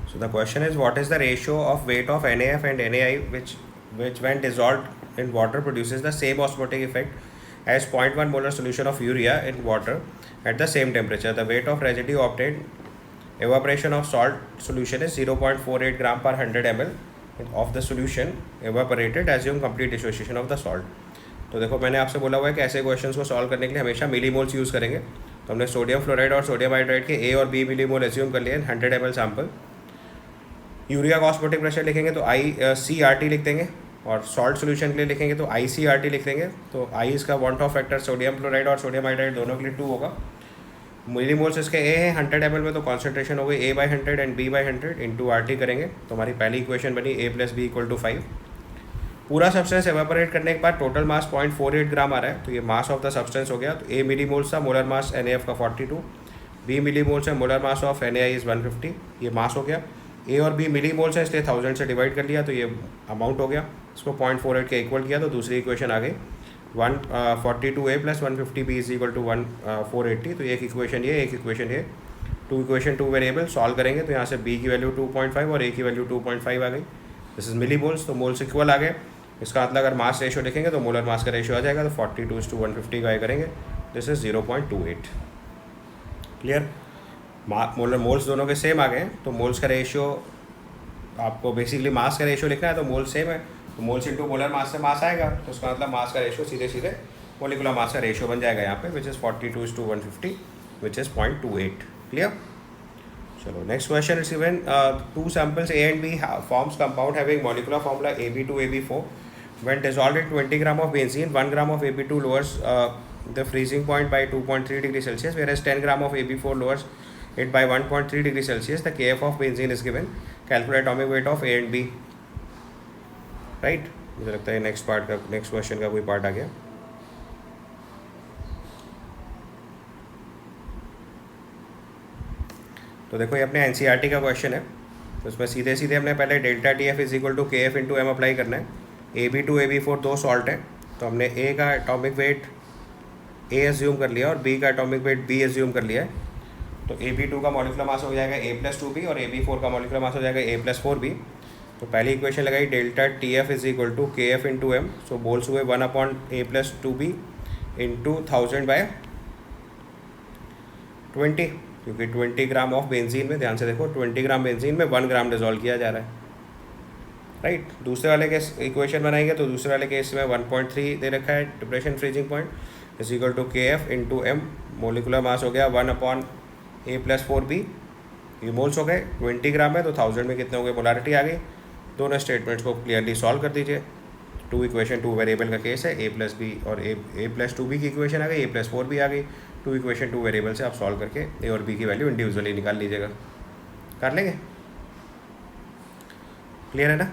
So the question is, what is the ratio of weight of NaF and NaI which when dissolved in water produces the same osmotic effect as 0.1 molar solution of urea in water at the same temperature. The weight of residue obtained evaporation of salt solution is 0.48 gram per 100 ml of the solution evaporated. Assume complete dissociation of the salt. तो देखो मैंने आपसे बोला हुआ है कि ऐसे questions को सॉल्व करने के लिए हमेशा मिलीमोल्स यूज़ करेंगे. तो हमने सोडियम फ्लोराइड और सोडियम हाइड्राइड के A और B मिलीमोल एज्यूम कर लिए 100 ml सैम्पल. यूरिया का ऑस्मोटिक प्रेशर लिखेंगे तो ICRT लिख देंगे, और सॉल्ट सोल्यूशन के लिए लिखेंगे तो ICRT लिख देंगे. तो I इसका want of factor sodium chloride और सोडियम हाइड्राइड दोनों के लिए 2 होगा. मिलीमोल्स इसके A है 100 ml में, तो कॉन्सेंट्रेशन हो गई A/100 and B/100 into RT करेंगे. तो हमारी पहली इक्वेशन बनी A + B = 5. पूरा सब्सटेंस एवेपोरेट करने के बाद टोटल मास 0.48 ग्राम आ रहा है, तो ये मास ऑफ द सब्सटेंस हो गया. तो A मिलीमोल्स था, मोलर मास NaF का 42, B मिलीमोल्स है, molar mass of NaI is 150. ये मास हो गया. A और B मिलीमोल्स है, इसलिए 1000 से डिवाइड कर लिया तो ये अमाउंट हो गया. इसको 0.48 के इक्वल किया तो दूसरी इक्वेशन आ गई 142A + 150B = 480. तो एक इक्वेशन ये, एक इक्वेशन ये, 2 इक्वेशन 2 वेरिएबल सॉल्व करेंगे तो यहाँ से B की वैल्यू 2.5 और A की वैल्यू 2.5 आ गई. This is millimoles. तो मोल्स इक्वल आ गए. इसका मतलब अगर मास रेशियो लिखेंगे तो मोलर मास का रेशियो आ जाएगा, तो 42:150 का करेंगे. This is 0.28. Clear. Molar moles दोनों के सेम आ गए, तो मोल्स का रेशियो आपको बेसिकली मास का रेशियो लिखना है, तो मोल्स सेम है, तो मोल्स इंटू मोलर मास से मास आएगा, तो उसका मतलब मास का रेशियो सीधे सीधे मोलिकुलर मास का रेशियो बन जाएगा यहाँ पे, which is 42:150 which is 0.28. Clear. चलो next question is given 2 samples A and B forms compound having molecular formula AB2AB4. When dissolved in 20 gram of benzene, 1 gram of AB2 lowers the freezing point by 2.3 degrees Celsius, whereas 10 gram of AB4 lowers it by 1.3 degrees Celsius. The Kf of benzene is given. Calculate atomic weight of A and B. Right? मुझे लगता है next question का कोई part आ गया. तो देखो ये अपने NCERT का क्वेश्चन है, तो उसमें सीधे सीधे हमने पहले delta TF = KF × M apply करना है. AB2 AB4 दो सॉल्ट हैं, तो हमने A का एटॉमिक वेट A एज्यूम कर लिया और B का एटॉमिक वेट B एज्यूम कर लिया है. तो AB2 का मॉलिक्यूलर मास हो जाएगा A + 2B और AB4 का मॉलिक्यूलर मास हो जाएगा A + 4B. तो पहली इक्वेशन लगाई डेल्टा TF = KF × M. सो बोल्स हुए 1/A + 2B × 1000/20, क्योंकि 20 ग्राम ऑफ बेंजीन में, ध्यान से देखो 20 ग्राम बेंजीन में 1 ग्राम डिजोल्व किया जा रहा है. राइट. दूसरे वाले केस इक्वेशन बनाएंगे तो दूसरे वाले केस में 1.3 दे रखा है depression freezing point, = KF × M. Molecular mass हो गया 1/A + 4B. ये मोल्स हो गए. 20 ग्राम है तो 1000 में कितने हो गए, मोलारिटी आ गई. दोनों स्टेटमेंट्स को क्लियरली सॉल्व कर दीजिए. 2 इक्वेशन 2 वेरिएबल का केस है, A + B और A + 2B की इक्वेशन आ गई, A + 4B आ गई. 2 इक्वेशन 2 वेरिएबल से आप सॉल्व करके A और B की वैल्यू इंडिविजुअली निकाल लीजिएगा. कर लेंगे. क्लियर है ना.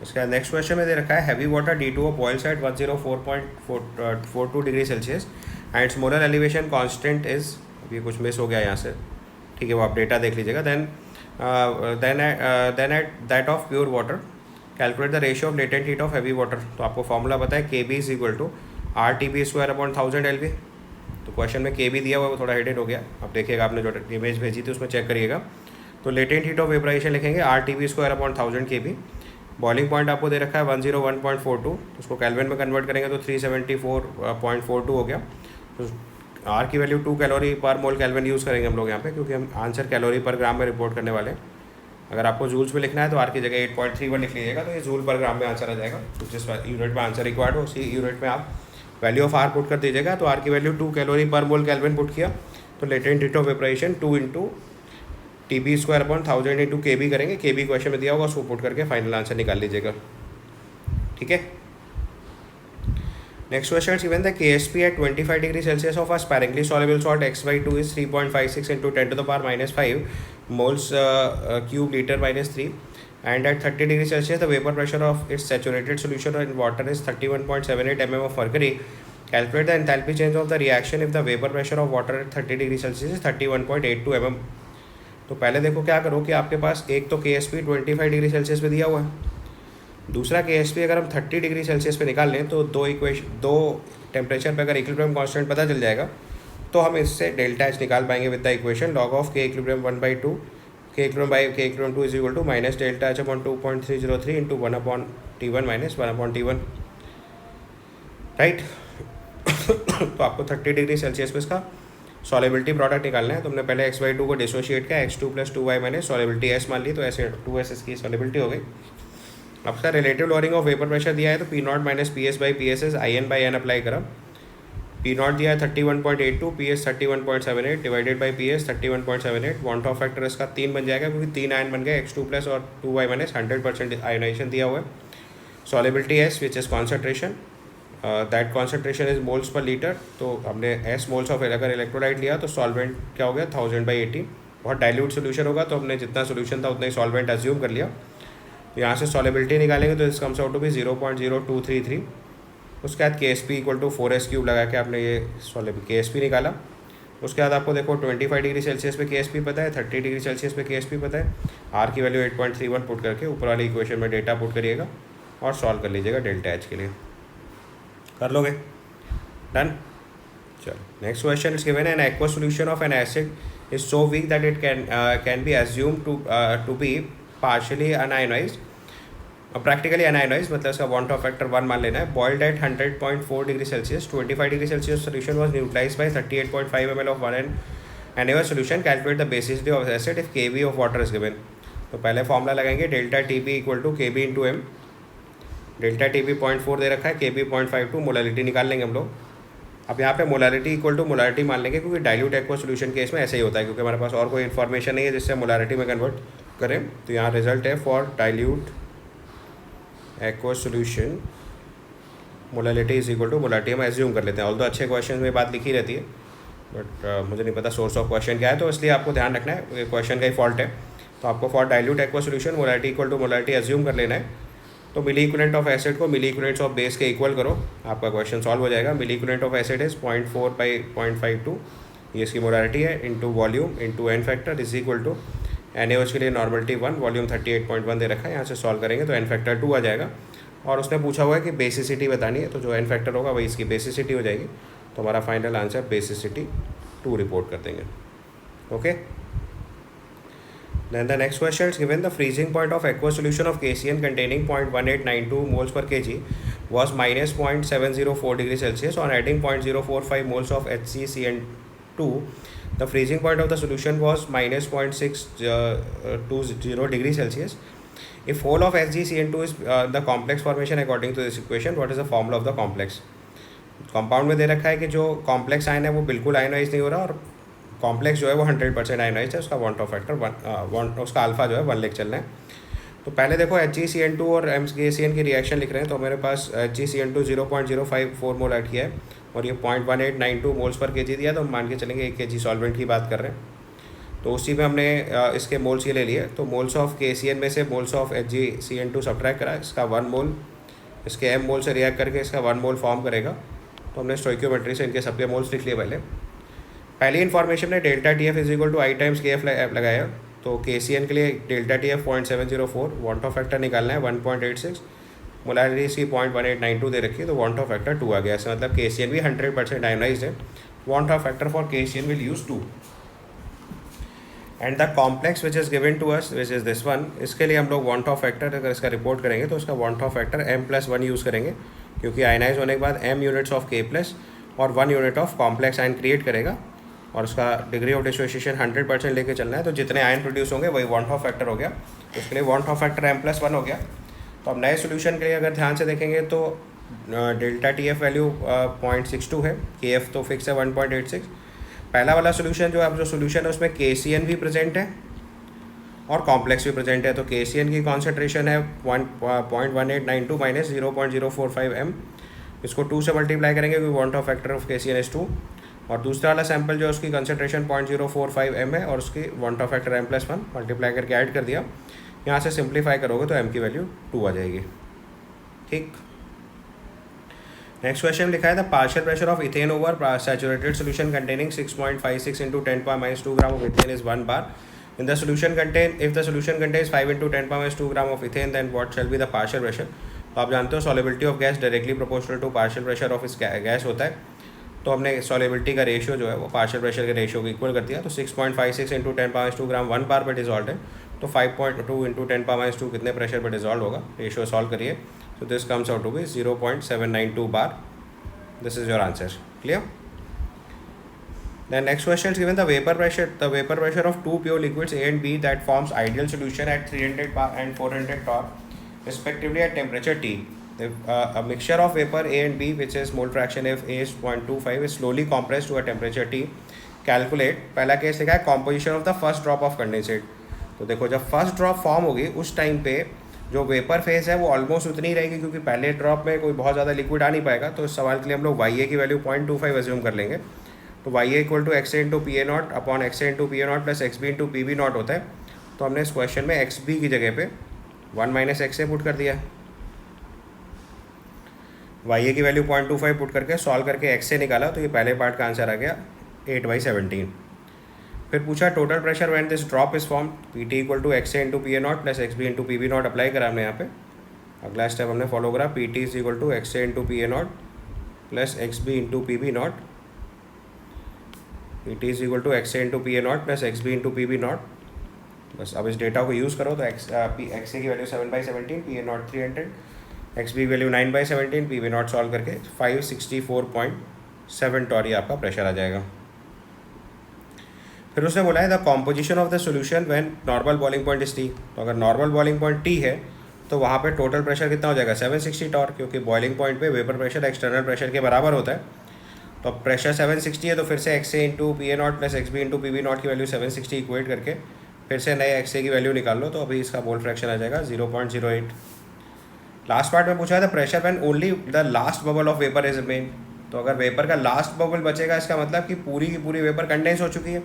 इसका नेक्स्ट क्वेश्चन में दे रखा है heavy water D2O boils at 104.42 degree Celsius and it's molar elevation constant is, अभी कुछ मिस हो गया यहाँ से, ठीक है, वो आप डेटा देख लीजिएगा. Then at that of pure water calculate the ratio of latent heat of heavy water. तो आपको फॉर्मूला पता है KB = RTB² / 1000 LV. तो क्वेश्चन में KB दिया हुआ है, वो थोड़ा हेडेड हो गया. आप देखिएगा, आपने जो इमेज भेजी थी उसमें चेक करिएगा. तो लेटेंट हीट ऑफ वेपराइजेशन लिखेंगे RTB² / 1000 KB. बॉइलिंग पॉइंट आपको दे रखा है 101.42, उसको केल्विन में कन्वर्ट करेंगे तो 374.42 हो गया. तो R की वैल्यू 2 कैलोरी पर मोल केल्विन यूज़ करेंगे हम लोग यहाँ पे, क्योंकि हम आंसर कैलोरी पर ग्राम में रिपोर्ट करने वाले हैं. अगर आपको जूल्स में लिखना है तो R की जगह 8.31 लिख लीजिएगा, तो ये जूल पर ग्राम में आंसर आ जाएगा. तो जिस यूनिट में आंसर रिक्वायर्ड हो उसी यूनिट में आप वैल्यू ऑफ R पुट कर दीजिएगा. तो R की वैल्यू 2 कैलोरी पर मोल केल्विन पुट किया, तो latent heat of vaporization 2 × TB² / 1000 × KB करेंगे. KB क्वेश्चन में दिया होगा, उसको पुट करके फाइनल आंसर निकाल लीजिएगा. ठीक है. Next question is given the KSP at 25 degree Celsius of a sparingly soluble salt X/2 is 3.56 × 10⁻⁵ moles cube liter -3, and at 30 degree Celsius the vapor pressure of its saturated solution in water is 31.78 mm of mercury. Calculate the enthalpy change of the reaction if the vapor pressure of water at 30 degree Celsius is 31.82 mm. तो पहले देखो क्या करो कि आपके पास एक तो KSP 25 degree Celsius पे दिया हुआ है, दूसरा KSP अगर हम 30 डिग्री सेल्सियस पे निकाल लें तो दो टेम्परेचर पे अगर इक्विलिब्रियम कांस्टेंट पता चल जाएगा तो हम इससे डेल्टा H निकाल पाएंगे with the equation log of K equilibrium 1/2 k equilibrium by k equilibrium 2 is equal to minus delta H upon 2.303 into 1 upon T1 minus 1 upon T1, right. तो आपको 30 डिग्री सेल्सियस पे इसका सॉलिबिलिटी प्रोडक्ट निकालना है। तुमने पहले x/2 को dissociate किया, x2 + 2y मैंने सॉलिबिलिटी s मान ली, तो ऐसे 2s इसकी सॉलिबिलिटी हो गई। अब इसका relative lowering of vapour pressure दिया है, तो P0 - PS/PSS IN/n अप्लाई करा। P0 दिया है 31.82, PS 31.78 divided by PS 31.78। Want Hoff factor इसका 3 बन जाएगा, क्योंकि 3 आयन बन गए, x2 और 2y - 100% आयोनाइजेशन दिया हुआ है। Solubility s which is concentration, that concentration is moles per litre. तो हमने s मोल्स ऑफ अगर इलेक्ट्रोलाइट लिया तो सॉल्वेंट क्या हो गया 1000/80। बहुत डाइल्यूट सोल्यूशन होगा, तो हमने जितना सोल्यूशन था उतना ही सॉल्वेंट एज्यूम कर लिया। तो यहाँ से सॉलिबिलिटी निकालेंगे तो this comes out to be 0.0233। उसके बाद KSP = 4s³ लगा के आपने ये KSP निकाला। उसके बाद आपको देखो 25 डिग्री सेल्सियस पे KSP पता है, 30 डिग्री सेल्सियस पे KSP पता है। R की वैल्यू 8.31 पुट करके ऊपर वाली इक्वेशन में डेटा पुट करिएगा और सॉल्व कर लीजिएगा डेल्टा H के लिए। कर लोगे? डन। चलो next question is given an aqua solution of an acid is so weak that it can be assumed to be partially unionized, practically unionized, मतलब इसका वांट ऑफ फैक्टर 1 मान लेना है। Boiled at 100.4 degree Celsius, 25 degree Celsius solution was neutralized by 38.5 ml of 1 NaOH solution. Calculate the basicity of acid if Kb of water is given. तो पहले formula लगाएंगे, delta TB = Kb × m। Delta TB 0.4 दे रखा है, Kb 0.52, molality निकाल लेंगे हम लोग। अब यहाँ पे मोलारिटी = मोलारिटी मान लेंगे, क्योंकि डाइल्यूट एक्वा सोल्यूशन केस में ऐसे ही होता है, क्योंकि हमारे पास और कोई इन्फॉर्मेशन नहीं है जिससे मोलारिटी में कन्वर्ट करें। तो यहाँ रिजल्ट है for dilute aqua solution molality is equal to molarity हम एज्यूम कर लेते हैं। ऑल्दो अच्छे क्वेश्चन में बात लिखी रहती है, बट मुझे नहीं पता सोर्स ऑफ क्वेश्चन क्या है, तो इसलिए आपको ध्यान रखना है, क्वेश्चन का ही फॉल्ट है। तो आपको for dilute aqua solution molarity = molarity assume कर लेना है। तो मिली इक्विवेलेंट ऑफ एसिड को मिली इक्विवेलेंट्स ऑफ बेस के इक्वल करो, आपका क्वेश्चन सॉल्व हो जाएगा। Milliequivalent of acid is 0.4/0.52, ये इसकी मोलारिटी है, into volume into n factor is equal to NaOH के लिए नॉर्मलिटी 1, वॉल्यूम 38.1 दे रखा है। यहाँ से सॉल्व करेंगे तो एन फैक्टर 2 आ जाएगा। और उसने पूछा हुआ है कि बेसिसिटी बतानी है, तो जो एन फैक्टर होगा वही इसकी बेसिसिटी हो जाएगी। तो हमारा फाइनल आंसर बेसिसिटी 2 रिपोर्ट कर देंगे। Okay, then the next question is given the freezing point of aqueous solution of KCN containing 0.1892 moles per kg was minus 0.704 degree Celsius. On adding 0.045 moles of HgCN2, the freezing point of the solution was minus 0.620 degree Celsius. If whole of HgCN2 is the complex formation according to this equation, what is the formula of the complex? Compound में दे रखा है कि जो complex ion है वो बिल्कुल ionise नहीं हो रहा, और कॉम्प्लेक्स जो है वो 100% आयनाइज है। उसका वांट ऑफ फैक्टर 1, उसका अल्फा जो है 1 लेके चलना है। तो पहले देखो HgCN2 और MgCN की रिएक्शन लिख रहे हैं, तो मेरे पास HgCN2 0.054 मोल ऐड किया है और ये 0.1892 मोल्स पर kg दिया, तो हम मान के चलेंगे 1 kg सॉल्वेंट की बात कर रहे हैं। तो उसी में हमने इसके मोल्स ये ले लिए, तो मोल्स ऑफ KCN में से मोल्स ऑफ HgCN2 सब्ट्रैक्ट करा, इसका 1 मोल इसके m मोल से रिएक्ट करके इसका 1 मोल फॉर्म करेगा। तो हमने स्टोइकियोमेट्री से इनके सबके मोल्स लिख लिए। पहली इन्फॉर्मेशन में डेल्टा TF = I × KF लगाया, तो KCN के लिए delta TF 0.704, want Hoff factor निकालना है 1.86, मोलारिटी इसकी 0.1892 दे रखी है, तो वांट ऑफ फैक्टर 2 आ गया। इसका मतलब KCN भी 100% आयोनाइज्ड है। Van't Hoff factor for KCN will use 2 and the complex which is given to us which is this one. इसके लिए हम लोग वांट ऑफ फैक्टर अगर इसका रिपोर्ट करेंगे तो इसका van't Hoff factor m+1 use करेंगे, क्योंकि आयनाइज होने के बाद m यूनिट्स ऑफ K+ और 1 unit of complex ion create करेगा, और उसका डिग्री ऑफ डिसोसिएशन 100% लेके चलना है। तो जितने आयन प्रोड्यूस होंगे वही वांट ऑफ फैक्टर हो गया, तो उसके लिए वांट ऑफ फैक्टर m+1 हो गया। तो अब नए सोल्यूशन के लिए अगर ध्यान से देखेंगे तो डेल्टा TF वैल्यू 0.62 है, KF तो फिक्स है 1.86। पहला वाला सोल्यूशन जो अब जो सोल्यूशन है उसमें KCN भी प्रेजेंट है और कॉम्प्लेक्स भी प्रेजेंट है। तो KCN की कॉन्सेंट्रेशन है 0.1892 माइनस 0.045 m, इसको 2 से मल्टीप्लाई करेंगे क्योंकि want Hoff factor of KCN is 2। और दूसरा वाला सैंपल जो उसकी कंसंट्रेशन 0.045 m है और उसकी want Hoff factor m+1 multiply करके ऐड कर दिया। यहाँ से सिंप्लीफाई करोगे तो m की वैल्यू 2 आ जाएगी। ठीक, नेक्स्ट क्वेश्चन लिखा है the partial pressure of ethane over saturated solution containing 6.56 × 10⁻² gram of ethane is 1 bar. In the solution if the solution contains 5 × 10⁻² gram of ethane, then what shall be the partial pressure? तो आप जानते हो solubility of gas directly proportional to partial pressure of इस gas होता है। तो तो हमने सॉल्युबिलिटी का रेशियो जो है वो पार्शियल प्रेशर के रेशियो को इक्वल कर दिया। तो 6.56 इंटू 10⁻² ग्राम 1 बार पे डिजॉल्व है, तो 5.2 इंटू 10⁻² कितने प्रेशर पे डिजॉल्व होगा, रेशियो सॉल्व करिए। तो this comes out to be 0.792 bar. This is your answer. Clear? Then next question is given the vapor pressure of two pure liquids A and B that forms ideal solution at 300 bar and 400 torr respectively at temperature T. If a mixture of vapor A and B, which is mole fraction if A is 0.25, is slowly compressed to a temperature T, calculate. पहला case लिखा है composition of the first drop of condensate. तो देखो जब first drop form होगी उस time पे जो वेपर फेज है वो ऑलमोस्ट उतनी ही रहेगी, क्योंकि पहले ड्रॉप में कोई बहुत ज़्यादा लिक्विड आ नहीं पाएगा। तो इस सवाल के लिए हम लोग YA की वैल्यू 0.25 एज्यूम कर लेंगे। तो YA equal to XA into PA0 upon XA into PA0 plus XB into PB0 होता है। तो हमने इस क्वेश्चन में XB की जगह पे 1 माइनस XA पुट कर दिया है। YA की वैल्यू 0.25 पुट करके सॉल्व करके XA निकाला, तो ये पहले पार्ट का आंसर आ गया 8/17। फिर पूछा total pressure when this drop is form, PT equal to XA into PA0 plus XB into PB0 apply करा हमने यहाँ पे। अगला स्टेप हमने फॉलो करा, PT is equal to XA into PA0 plus XB into PB0। PT is equal to XA into PA0 plus XB into PB0। बस अब इस डेटा को यूज़ करो तो XA की वैल्यू 7/17, PA0 300, XB की वैल्यू 9/17, PB0 सॉल्व करके 564.7 Tor ये आपका प्रेशर आ जाएगा। फिर उसने बोला है the composition of the solution when normal boiling point is T। तो अगर नॉर्मल बॉइलिंग पॉइंट T है तो वहाँ पे टोटल प्रेशर कितना हो जाएगा 760 टॉर, क्योंकि बॉइलिंग पॉइंट पे वेपर प्रेशर एक्सटर्नल प्रेशर के बराबर होता है। तो प्रेशर 760 है, तो फिर से XA into PA0 plus XB into PB0 की वैल्यू 760 इक्वेट करके फिर से नए XA की वैल्यू निकाल लो, तो अभी इसका मोल फ्रैक्शन आ जाएगा 0.08। लास्ट पार्ट में पूछा है the pressure when only the last bubble of vapour is remain. तो अगर वेपर का लास्ट बबल बचेगा इसका मतलब कि पूरी की पूरी वेपर कंडेंस हो चुकी है।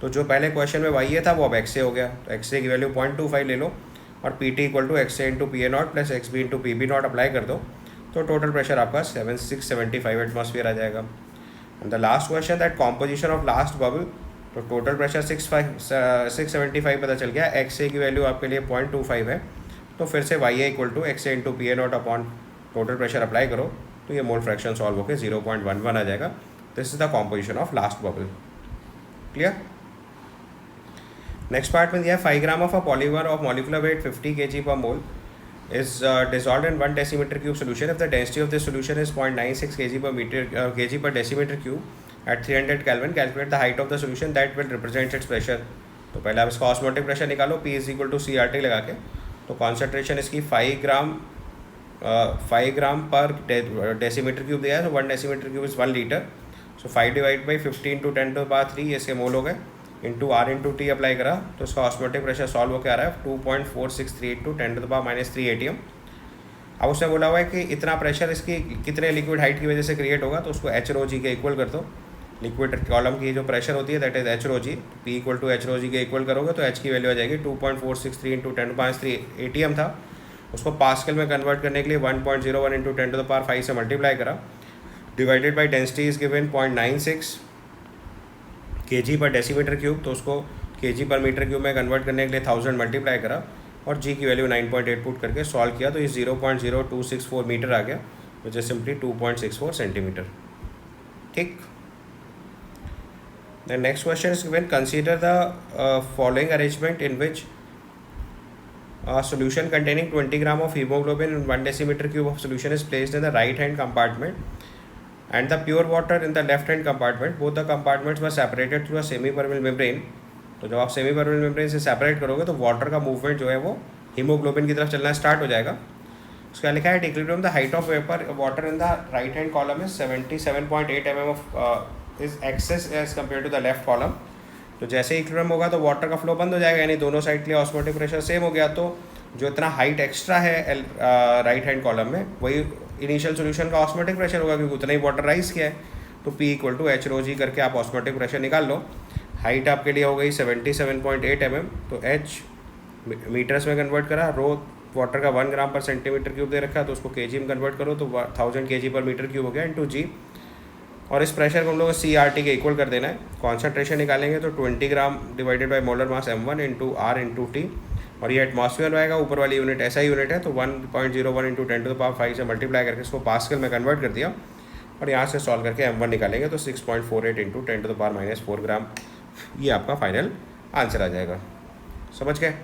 तो जो पहले क्वेश्चन में YA था वो अब XA हो गया। तो XA की वैल्यू 0.25 ले लो और PT equal to XA into PA0 plus XB into PB0 apply कर दो, तो टोटल प्रेशर आपका 675 एटमॉस्फेयर आ जाएगा। And the last question that composition of last bubble, तो टोटल प्रेशर 675 पता चल गया। XA की वैल्यू आपके लिए 0.25 है, तो फिर से YA equal to XA into PA0 upon total pressure apply करो, तो ये मोल फ्रैक्शन सॉल्व होकर 0.11 आ जाएगा। This is the composition of last bubble. Clear? Next part में दिया है 5 gram of a polymer of molecular weight 50 kg per mole is dissolved in 1 decimeter cube solution if the density of this solution is 0.96 kg per decimeter cube at 300 Kelvin. Calculate the height of the solution that will represent its pressure. तो पहले आप इसका osmotic pressure निकालो, P is equal to CRT लगा के। तो concentration इसकी 5 ग्राम पर डेसीमीटर क्यूब दिया है, तो 1 decimetre cube is 1 litre. So 5 divide by 15 to 10 to the power 3 इसके मोल हो गए, into R into T apply करा, तो इसका ऑस्मोटिक प्रेशर सॉल्व होकर आ रहा है 2.4638 to 10 to the power -3 atm। अब उसने बोला हुआ है कि इतना प्रेशर इसकी कितने लिक्विड हाइट की वजह से क्रिएट होगा, तो उसको HROG के इक्वल कर दो। लिक्विड कॉलम की जो प्रेशर होती है that is HROG, P equal to HROG के इक्वल करोगे तो H की वैल्यू आ जाएगी 2.463 into 10 to the power 3 atm था। उसको पास्कल में कन्वर्ट करने के लिए 1.01 इंटू 10 टू द पावर 5 से मल्टीप्लाई करा, divided by density is given 0.96 kg पर डेसीमीटर क्यूब, तो उसको kg पर मीटर क्यूब में कन्वर्ट करने के लिए 1000 मल्टीप्लाई करा और G की वैल्यू 9.8 पुट करके सॉल्व किया, तो ये 0.0264 मीटर आ गया, विच इज सिंपली 2.64 सेंटीमीटर। ठीक। The next question is given consider the following arrangement in which solution containing 20 gram of hemoglobin in 1 decimeter cube of solution is placed in the right hand compartment and the pure water in the left hand compartment. Both the compartments were separated through a semi-permeable membrane. तो जब आप semi permeable membrane से separate करोगे तो water का movement जो है वो हीमोग्लोबिन की तरफ चलना स्टार्ट हो जाएगा। उसका लिखा है equilibrium the height of vapour water in the right hand column is 77.8 mm of is excess as compare to the left column. तो जैसे इक्विलिब्रियम होगा तो वाटर का फ्लो बंद हो जाएगा, यानी दोनों साइड के लिए ऑस्मोटिक प्रेशर सेम हो गया। तो जो इतना हाइट एक्स्ट्रा है राइट हैंड कॉलम में वही इनिशियल सोल्यूशन का ऑस्मोटिक प्रेशर होगा, क्योंकि उतना ही वाटर राइज किया है। तो P इक्वल टू HROG करके आप ऑस्मोटिक प्रेशर निकाल लो। हाइट आपके लिए हो गई 77.8 mm, तो H मीटर्स में कन्वर्ट करा, रो वाटर का 1 ग्राम पर सेंटीमीटर क्यूब दे रखा है तो उसको kg में कन्वर्ट करो तो 1000 kg पर मीटर क्यूब हो गया इंटू G। और इस प्रेशर को हम लोग CRT के इक्वल कर देना है। कॉन्सेंट्रेशन निकालेंगे तो 20 gram divided by molar mass M1 into R into T, और ये एटमॉस्फेयर में आएगा, ऊपर वाली यूनिट ऐसा यूनिट है, तो 1.01 इंटू 10 टू द पावर 5 से मल्टीप्लाई करके इसको पास्कल में कन्वर्ट कर दिया, और यहाँ से सॉल्व करके M1 निकालेंगे तो 6.48 इंटू 10⁻⁻⁴ ग्राम, ये आपका फाइनल आंसर आ जाएगा। समझ गए?